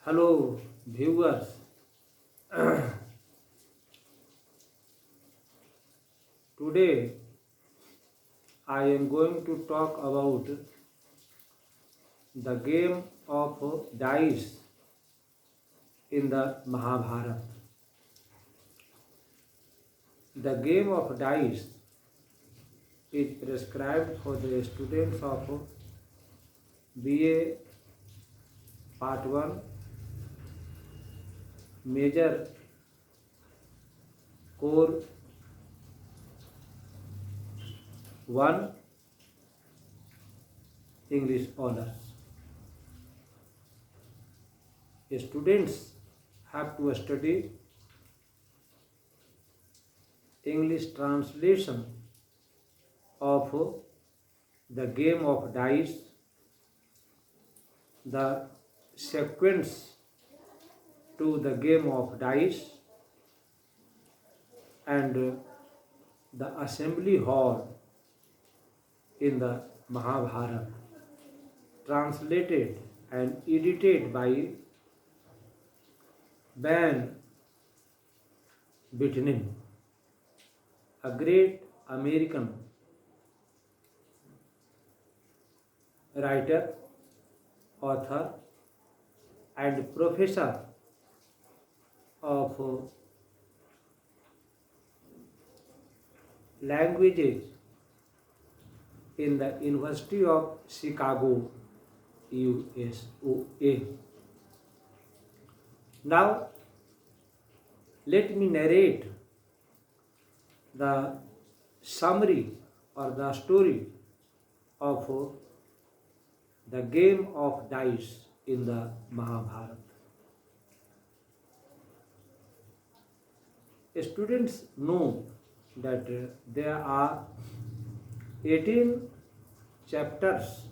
Hello, viewers. Today I am going to talk about the game of dice in the Mahabharata. The game of dice is prescribed for the students of BA Part 1, Major Core 1, English Honors. Students have to study English translation of the game of dice, the sequence to the game of dice, and the assembly hall in the Mahabharata, translated and edited by Van Bitning, a great American writer, author, and professor of languages in the University of Chicago, USA. Now, let me narrate the summary or the story of the game of dice in the Mahabharata. Students know that there are 18 chapters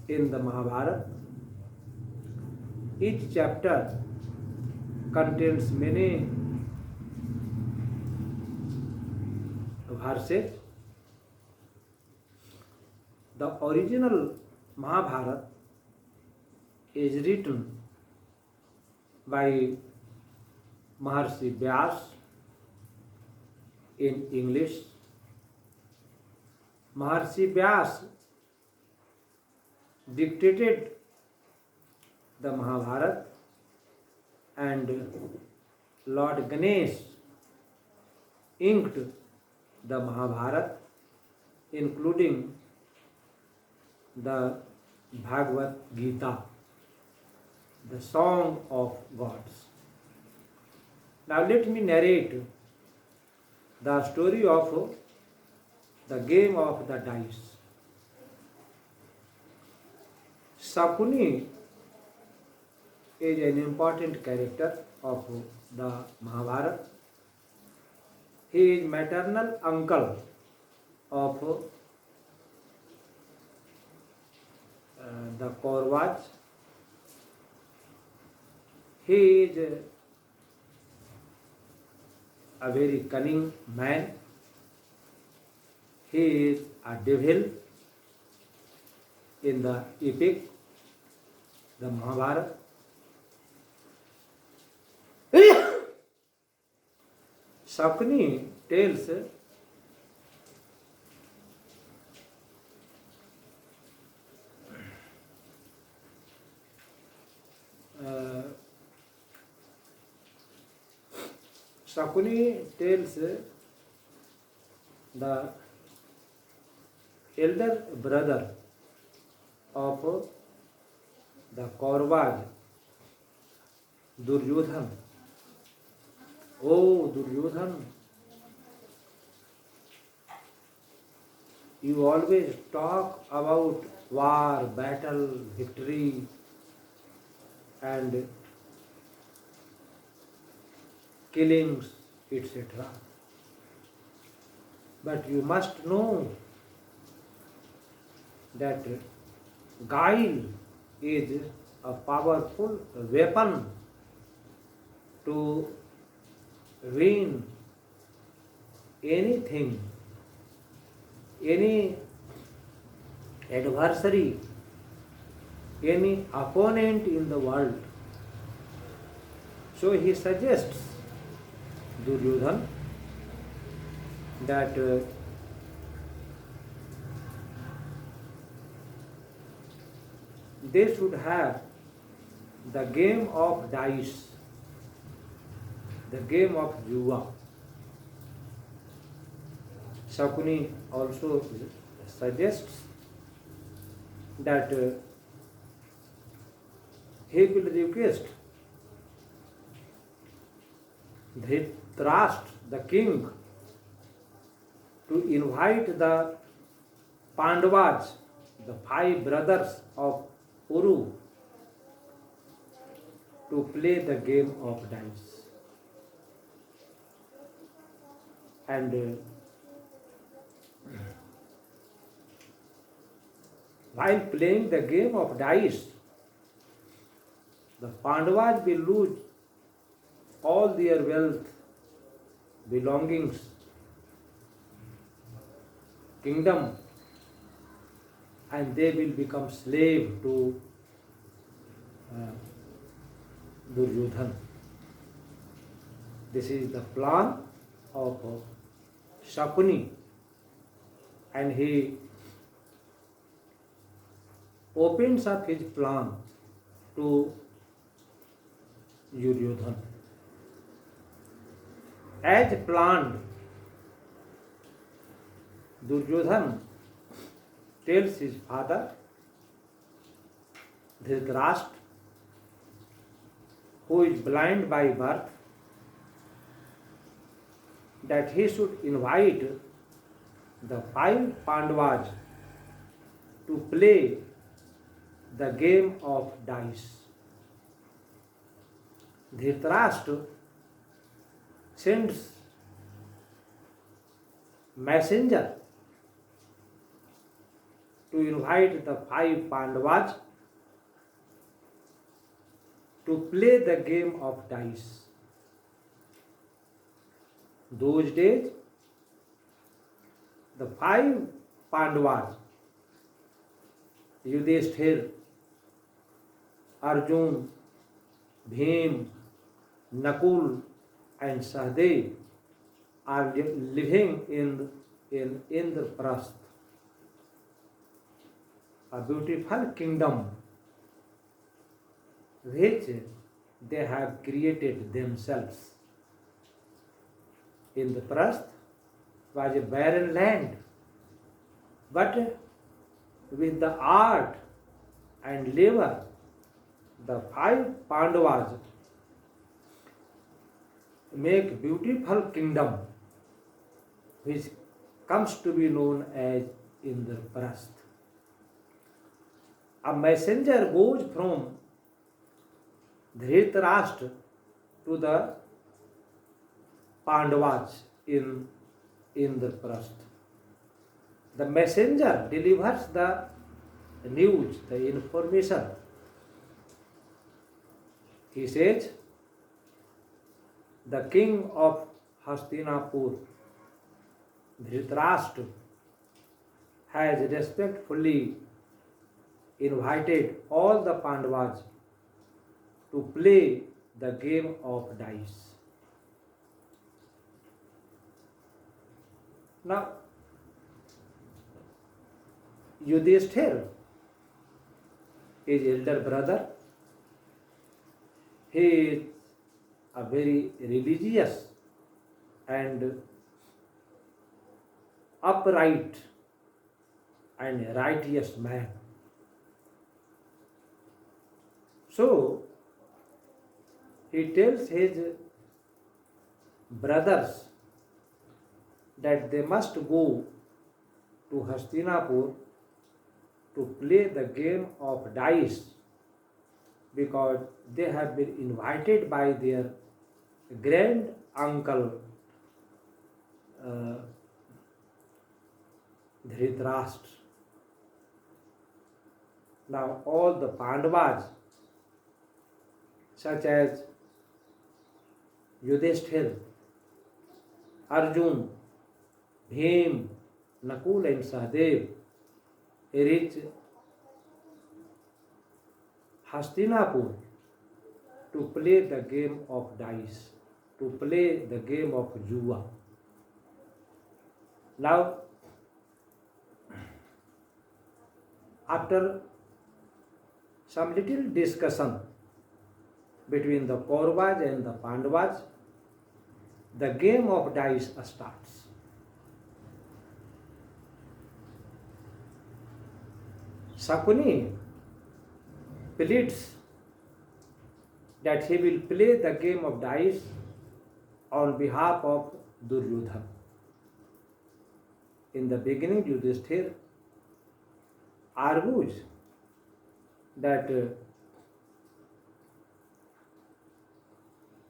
in the Mahabharata. Each chapter contains many verses. The original Mahabharata is written by Maharshi Vyas in English. Maharshi Vyas dictated the Mahabharata, and Lord Ganesh inked the Mahabharata, including the Bhagavad Gita, the Song of Gods. Now let me narrate the story of the game of the dice. Sakuni is an important character of the Mahabharata. He is maternal uncle of the Kauravas. He is a very cunning man. He is a devil in the epic, the Mahabharata. Sakuni tells the elder brother of the Kauravas, Duryodhan. Oh, Duryodhan, you always talk about war, battle, victory, and killings, etc. But you must know that guile is a powerful weapon to win anything, any adversary any opponent in the world. So he suggests Duryodhan that they should have the game of dice, the game of Juwa. Shakuni also suggests that he will request Dhritarashtra, the king, to invite the Pandavas, the 5 brothers of Uru, to play the game of dice. And while playing the game of dice, the Pandavas will lose all their wealth, belongings, kingdom, and they will become slave to Duryodhan. This is the plan of Shakuni, and he opens up his plan to Duryodhan. As planned, Duryodhan tells his father, Dhritarashtra, who is blind by birth, that he should invite the 5 Pandavas to play the game of dice. Dhritarashtra sends messenger to invite the 5 Pandavas to play the game of dice. Those days, the 5 Pandavas, Yudhishthir, Arjun, Bhim, Nakul, and Sahadev, are living in Indraprastha, a beautiful kingdom which they have created themselves. Indraprastha was a barren land, but with the art and labor, the 5 Pandavas make beautiful kingdom which comes to be known as Indraprastha. A messenger goes from Dhritarashtra to the Pandavas in Indraprastha. The messenger delivers the news, the information. He says, the king of Hastinapur, Dhritarashtra, has respectfully invited all the Pandavas to play the game of dice. Now, Yudhishthir, his elder brother, he is a very religious and upright and righteous man. So, he tells his brothers that they must go to Hastinapur to play the game of dice because they have been invited by their grand uncle Dhritarashtra. Now all the Pandavas, such as Yudhishthir, Arjun, Bhim, Nakul and Sahadev, reach Hastinapur to play the game of dice, to play the game of Jua. Now, after some little discussion between the Kauravas and the Pandavas, the game of dice starts. Shakuni pleads that he will play the game of dice on behalf of Duryodhana. In the beginning, Yudhishthir argues that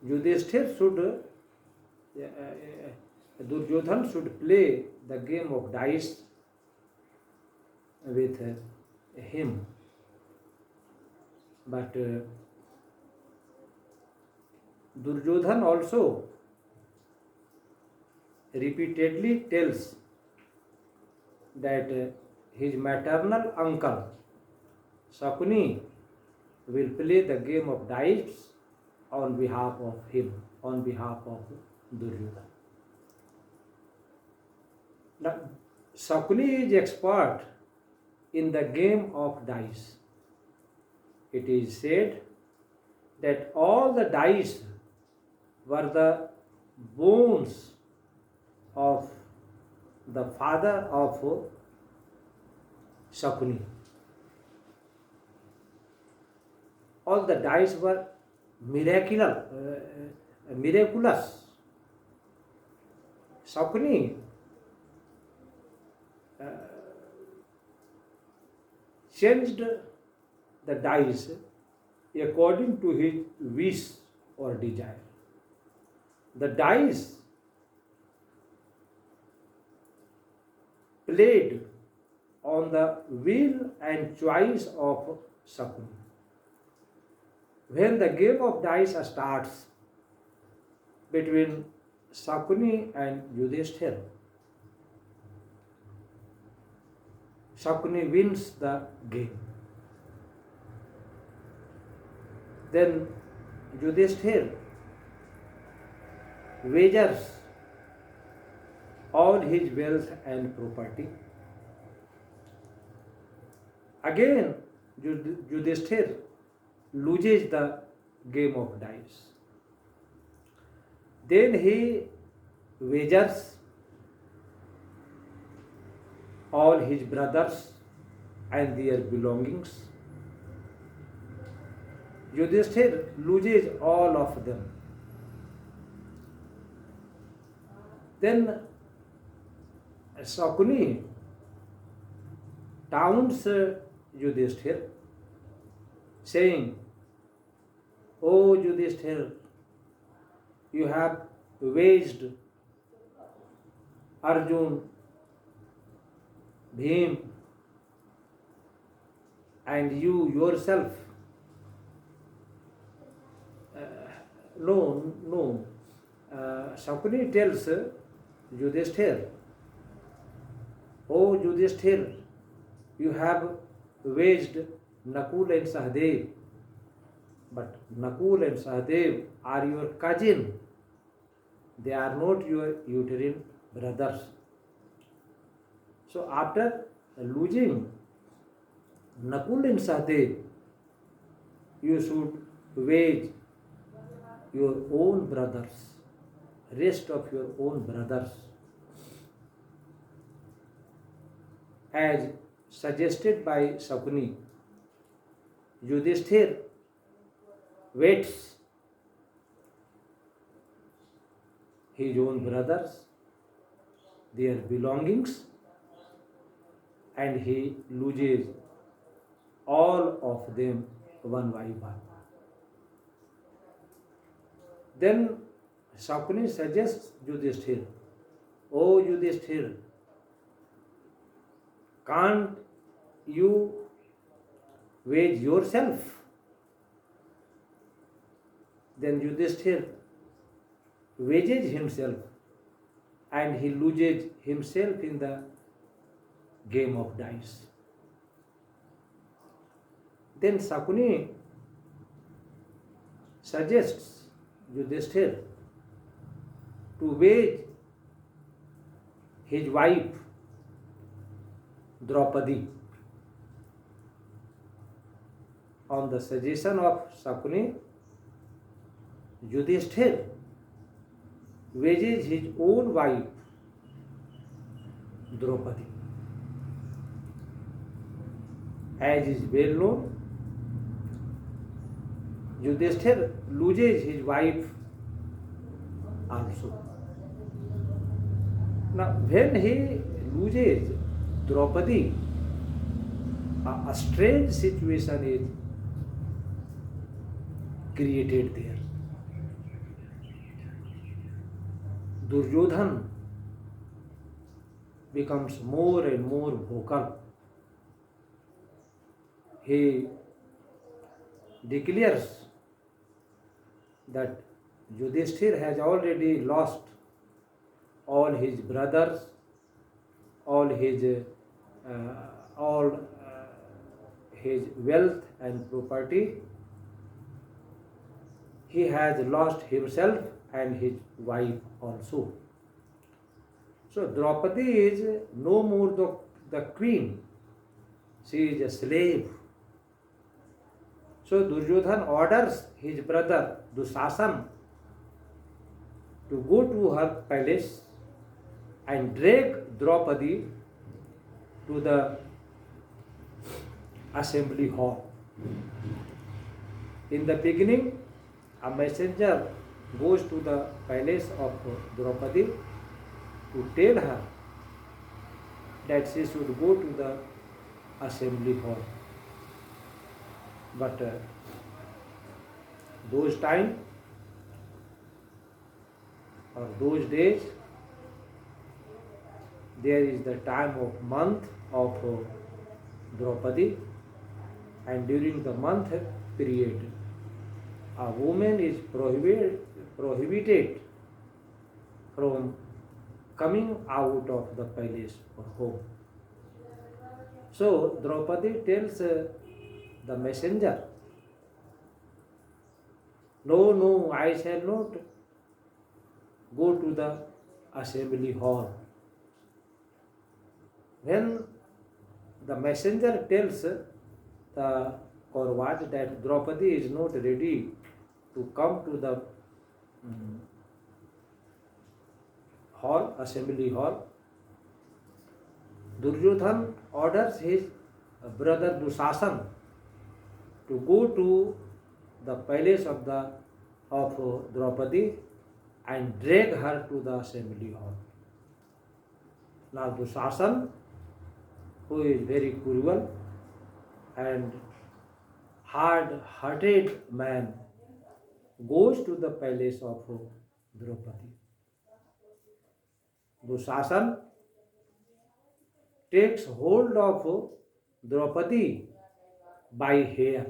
Yudhishthir should, Duryodhana should play the game of dice with him. But Duryodhana also repeatedly tells that his maternal uncle Shakuni will play the game of dice on behalf of him, on behalf of Duryodhana. Now, Shakuni is expert in the game of dice. It is said that all the dice were the bones of the father of Shakuni. All the dice were miraculous. Shakuni changed the dice according to his wish or desire. The dice played on the will and choice of Shakuni. When the game of dice starts between Shakuni and Yudhishthir, Shakuni wins the game. Then Yudhishthir wagers all his wealth and property. Again, Yudhishthir loses the game of dice. Then he wagers all his brothers and their belongings. Yudhishthir loses all of them. Then Shakuni taunts Yudhishthir, saying, "O Yudhishthir, you have waged Arjun, Bhim, and you yourself." No. Shakuni tells Yudhishthir, "O Yudhishthir, you have waged Nakul and Sahadev, but Nakul and Sahadev are your cousin. They are not your uterine brothers. So after losing Nakul and Sahadev, you should wage your own brothers, rest of your own brothers, as suggested by Shakuni." Yudhishthir waits his own brothers, their belongings, and he loses all of them one by one. Then Shakuni suggests Yudhishthir, "O Yudhishthir, can't you wage yourself?" Then Yudhishthir wages himself and he loses himself in the game of dice. Then Shakuni suggests Yudhishthir to wage his wife Draupadi. On the suggestion of Shakuni, Yudhishthir wages his own wife Draupadi. As is well known, Yudhishthir loses his wife also. Now, when he loses Draupadi, a strange situation is created there. Duryodhan becomes more and more vocal. He declares that Yudhishthir has already lost all his brothers, all his wealth and property. He has lost himself and his wife also. So Draupadi is no more the queen. She is a slave. So Duryodhan orders his brother Dushasan to go to her palace and drag Draupadi to the assembly hall. In the beginning, a messenger goes to the palace of Draupadi to tell her that she should go to the assembly hall. But those time or those days, there is the time of month of Draupadi, and during the month period, a woman is prohibited from coming out of the palace or home. So Draupadi tells the messenger, no, I shall not go to the assembly hall. When the messenger tells the Kauravad that Draupadi is not ready to come to the assembly hall, Duryodhan orders his brother Dushasan to go to the palace of Draupadi and drag her to the assembly hall. Now Dushasan, who is very cruel and hard-hearted man, goes to the palace of Draupadi. Dushasan takes hold of Draupadi by hair.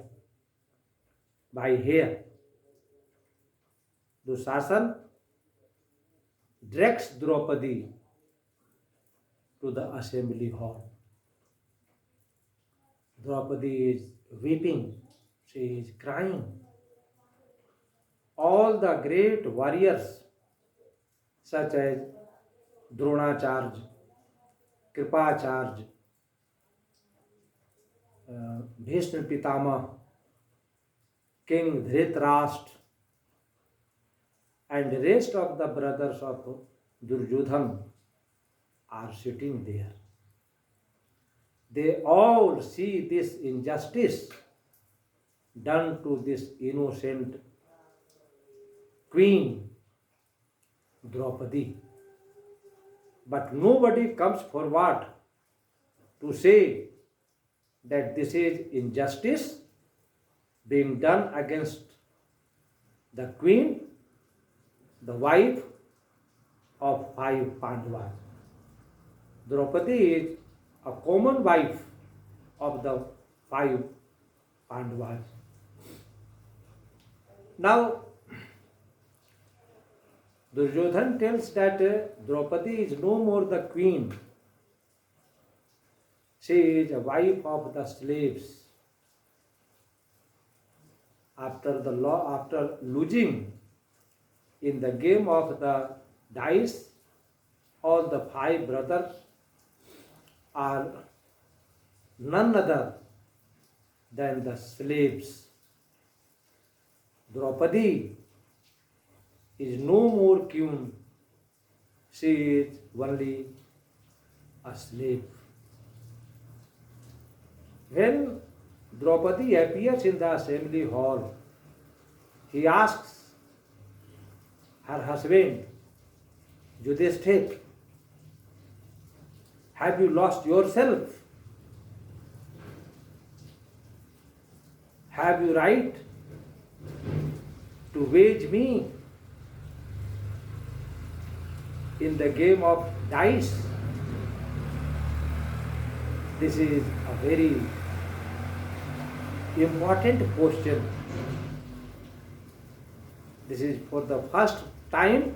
Dushasan drags Draupadi to the assembly hall. Draupadi is weeping, she is crying. All the great warriors such as Dronacharya, Kripacharya, Bhishma Pitama, King Dhritarashtra, and the rest of the brothers of Duryodhan are sitting there. They all see this injustice done to this innocent queen Draupadi. But nobody comes forward to say that this is injustice being done against the queen, the wife of 5 Pandavas. Draupadi is a common wife of the 5 Pandavas. Now, Duryodhan tells that Draupadi is no more the queen. She is a wife of the slaves. after losing in the game of the dice, all the five brothers are none other than the slaves. Draupadi is no more queen, she is only a slave. When Draupadi appears in the assembly hall, he asks her husband, Yudhishthir, have you lost yourself? Have you right to wage me in the game of dice? This is a very important question. This is for the first time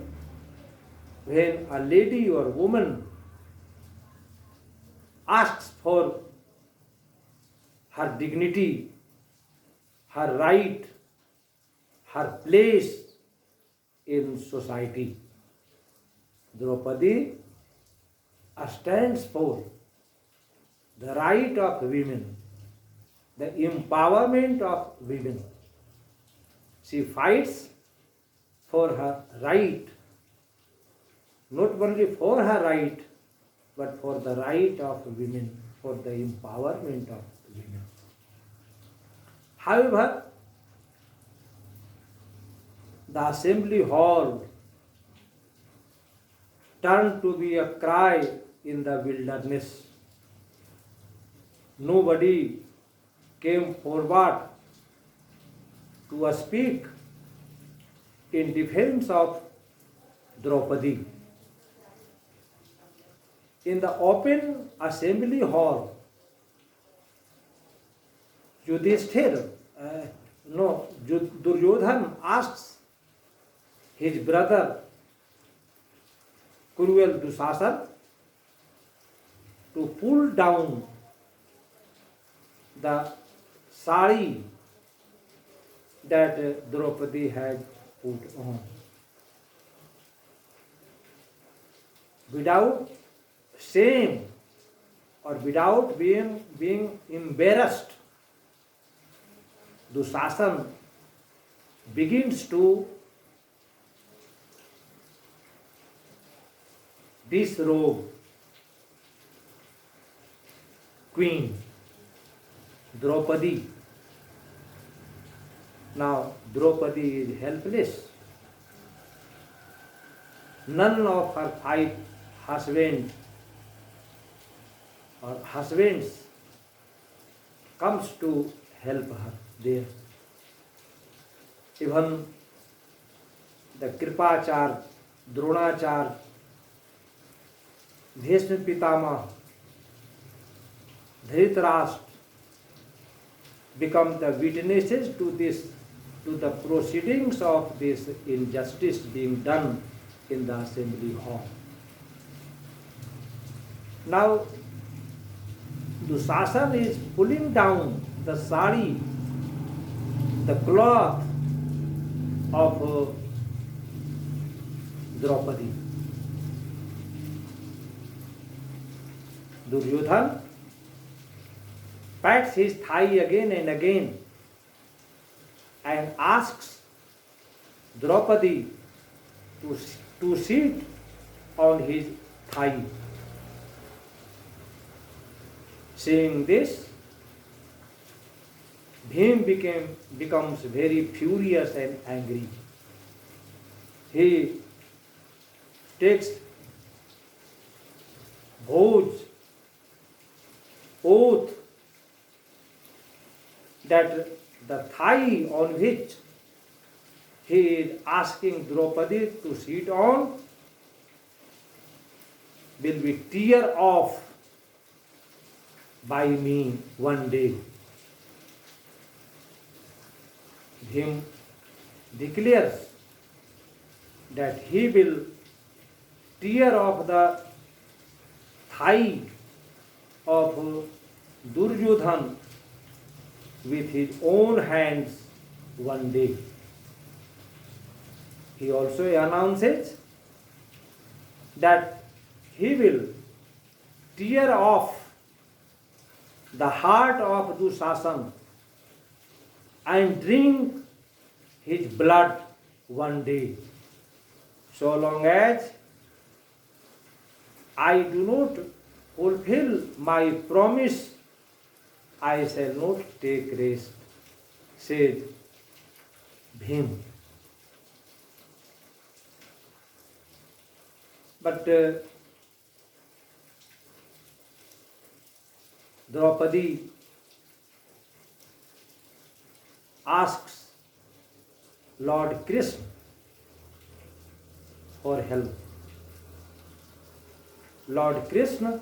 when a lady or woman asks for her dignity, her right, her place in society. Draupadi stands for the right of women, the empowerment of women. She fights for her right, not only for her right, but for the right of women, for the empowerment of women. However, the assembly hall turned to be a cry in the wilderness. Nobody came forward to speak in defense of Draupadi. In the open assembly hall, Duryodhan asks his brother cruel Dushasan to pull down the sari that Draupadi had put on. Without shame or without being embarrassed, Dushasan begins to disrobe Queen Draupadi. Now Draupadi is helpless. None of her five husbands comes to help her there. Even the Kripacharya, Dronacharya, Bhishma Pitama, Dhritarashtra become the witnesses to the proceedings of this injustice being done in the assembly hall. Now, Dushasan is pulling down the sari, the cloth of Draupadi. Duryodhan pats his thigh again and again and asks Draupadi to sit on his thigh. Seeing this, Bhim becomes very furious and angry. He takes oath that the thigh on which he is asking Draupadi to sit on will be tear off by me one day. Bhim declares that he will tear off the thigh of Duryodhan with his own hands one day. He also announces that he will tear off the heart of Dushasan and drink his blood one day. So long as I do not fulfill my promise, I shall not take rest, said Bhim. But Draupadi asks Lord Krishna for help. Lord Krishna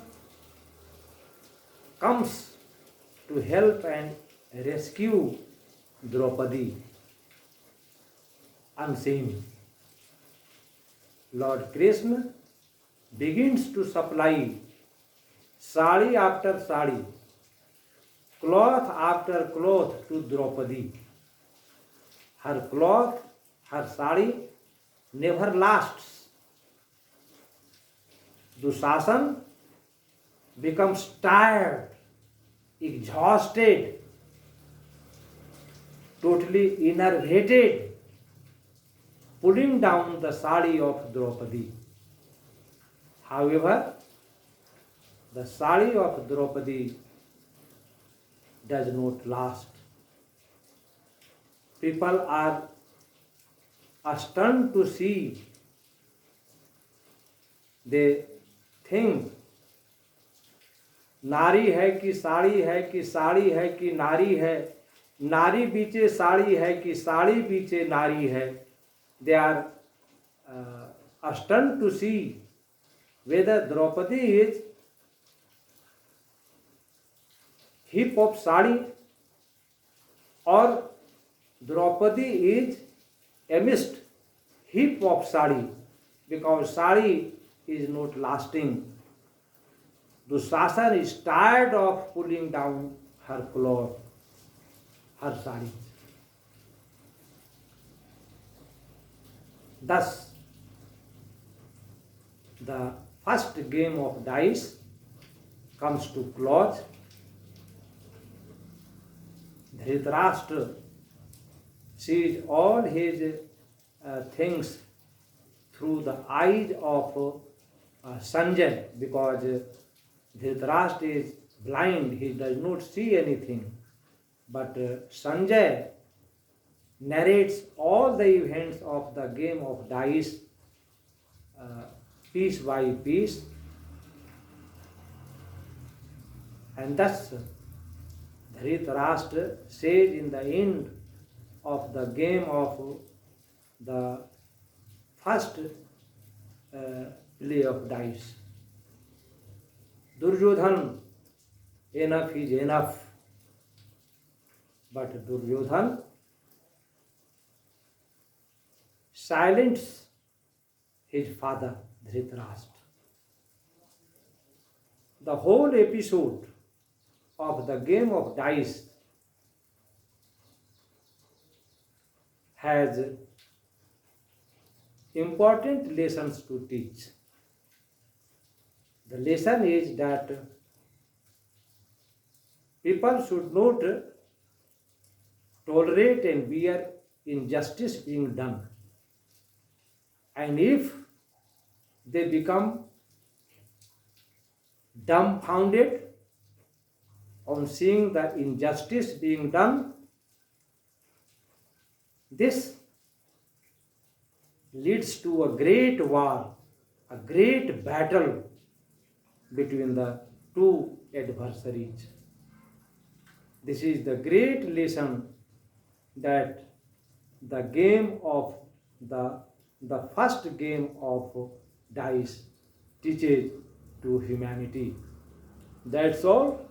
comes to help and rescue Draupadi unseen. Lord Krishna begins to supply sari after sari, cloth after cloth to Draupadi. Her cloth, her sari never lasts. Dushasan becomes tired, exhausted, totally enervated, pulling down the sari of Draupadi. However, the sari of Draupadi does not last. People are stunned to see. They think नारी है कि साड़ी है कि साड़ी है कि नारी है, नारी पीछे साड़ी है कि साड़ी पीछे नारी है. They are stunned to see whether Draupadi is heap of sari or Draupadi is amidst heap of sari, because sari is not lasting. Dushasan is tired of pulling down her cloth, her sari. Thus, the first game of dice comes to close. Dhritarashtra sees all his things through the eyes of Sanjay, because Dhritarashtra is blind, he does not see anything. But Sanjay narrates all the events of the game of dice piece by piece, and thus Dhritarashtra says in the end of the game of the first play of dice, Duryodhan, enough is enough. But Duryodhan silenced his father Dhritarashtra. The whole episode of the game of dice has important lessons to teach. The lesson is that people should not tolerate and bear injustice being done. And if they become dumbfounded on seeing the injustice being done, this leads to a great war, a great battle between the two adversaries. This is the great lesson that the game of the first game of dice teaches to humanity. That's all.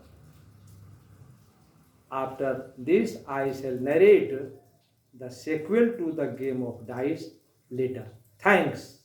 After this, I shall narrate the sequel to the game of dice later. Thanks.